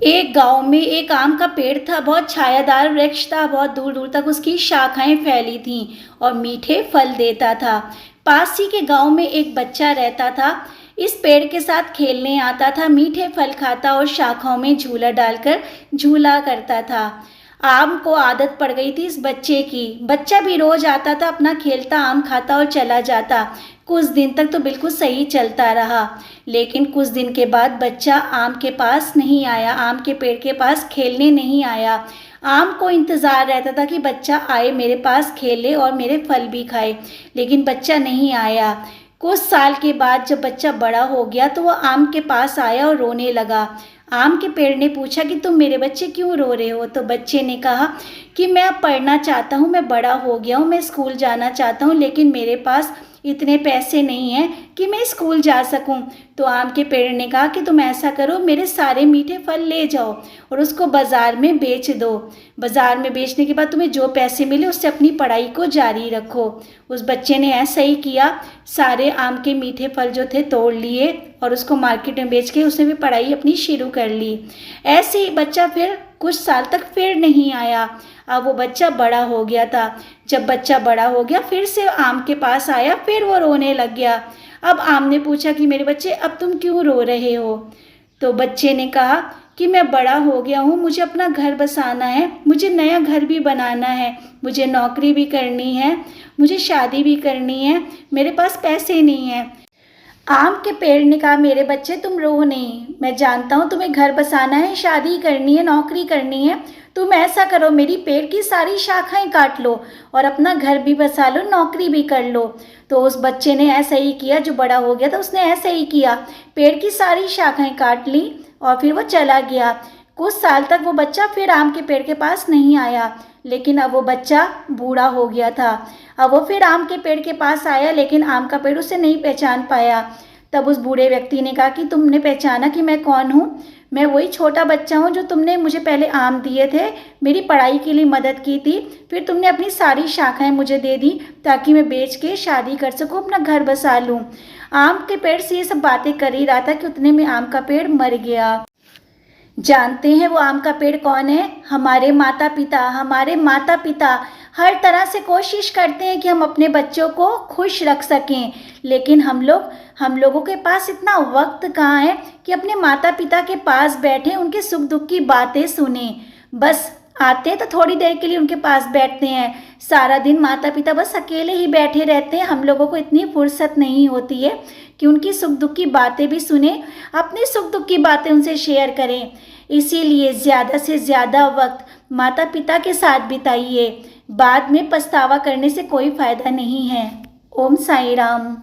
एक गांव में एक आम का पेड़ था। बहुत छायादार वृक्ष था। बहुत दूर दूर तक उसकी शाखाएं फैली थीं और मीठे फल देता था। पास ही के गांव में एक बच्चा रहता था। इस पेड़ के साथ खेलने आता था, मीठे फल खाता और शाखाओं में झूला डालकर झूला करता था। आम को आदत पड़ गई थी इस बच्चे की। बच्चा भी रोज आता था, अपना खेलता, आम खाता और चला जाता। कुछ दिन तक तो बिल्कुल सही चलता रहा, लेकिन कुछ दिन के बाद बच्चा आम के पास नहीं आया, आम के पेड़ के पास खेलने नहीं आया। आम को इंतज़ार रहता था कि बच्चा आए, मेरे पास खेले और मेरे फल भी खाए, लेकिन बच्चा नहीं आया। कुछ साल के बाद जब बच्चा बड़ा हो गया तो वह आम के पास आया और रोने लगा। आम के पेड़ ने पूछा कि तुम मेरे बच्चे क्यों रो रहे हो? तो बच्चे ने कहा कि मैं अब पढ़ना चाहता हूँ, मैं बड़ा हो गया हूँ, मैं स्कूल जाना चाहता हूँ, लेकिन मेरे पास इतने पैसे नहीं हैं कि मैं स्कूल जा सकूं। तो आम के पेड़ ने कहा कि तुम ऐसा करो, मेरे सारे मीठे फल ले जाओ और उसको बाज़ार में बेच दो। बाज़ार में बेचने के बाद तुम्हें जो पैसे मिले उससे अपनी पढ़ाई को जारी रखो। उस बच्चे ने ऐसा ही किया। सारे आम के मीठे फल जो थे तोड़ लिए और उसको मार्केट में बेच के उसने भी पढ़ाई अपनी शुरू कर ली। ऐसे ही बच्चा फिर कुछ साल तक फिर नहीं आया। अब वो बच्चा बड़ा हो गया था। जब बच्चा बड़ा हो गया फिर से आम के पास आया, फिर वो रोने लग गया। अब आम ने पूछा कि मेरे बच्चे अब तुम क्यों रो रहे हो? तो बच्चे ने कहा कि मैं बड़ा हो गया हूँ, मुझे अपना घर बसाना है, मुझे नया घर भी बनाना है, मुझे नौकरी भी करनी है, मुझे शादी भी करनी है, मेरे पास पैसे नहीं हैं। आम के पेड़ ने कहा मेरे बच्चे तुम रो नहीं, मैं जानता हूँ तुम्हें घर बसाना है, शादी करनी है, नौकरी करनी है। तुम ऐसा करो, मेरी पेड़ की सारी शाखाएं काट लो और अपना घर भी बसा लो, नौकरी भी कर लो। तो उस बच्चे ने ऐसा ही किया। जो बड़ा हो गया था उसने ऐसा ही किया, पेड़ की सारी शाखाएं काट ली और फिर वो चला गया। कुछ साल तक वो बच्चा फिर आम के पेड़ के पास नहीं आया, लेकिन अब वो बच्चा बूढ़ा हो गया था। अब वो फिर आम के पेड़ के पास आया, लेकिन आम का पेड़ उसे नहीं पहचान पाया। तब उस बूढ़े व्यक्ति ने कहा कि तुमने पहचाना कि मैं कौन हूँ? मैं वही छोटा बच्चा हूँ जो तुमने मुझे पहले आम दिए थे, मेरी पढ़ाई के लिए मदद की थी, फिर तुमने अपनी सारी शाखाएं मुझे दे दी ताकि मैं बेच के शादी कर सकूँ, अपना घर बसा लूँ। आम के पेड़ से ये सब बातें कर ही रहा था कि उतने में आम का पेड़ मर गया। जानते हैं वो आम का पेड़ कौन है? हमारे माता पिता। हमारे माता पिता हर तरह से कोशिश करते हैं कि हम अपने बच्चों को खुश रख सकें, लेकिन हम लोगों के पास इतना वक्त कहाँ है कि अपने माता पिता के पास बैठें, उनके सुख दुख की बातें सुने। बस आते हैं तो थोड़ी देर के लिए उनके पास बैठते हैं, सारा दिन माता पिता बस अकेले ही बैठे रहते हैं। हम लोगों को इतनी फुर्सत नहीं होती है कि उनकी सुख दुख की बातें भी सुने, अपनी सुख दुख की बातें उनसे शेयर करें। इसीलिए ज़्यादा से ज़्यादा वक्त माता पिता के साथ बिताइए, बाद में पछतावा करने से कोई फ़ायदा नहीं है। ओम साई राम।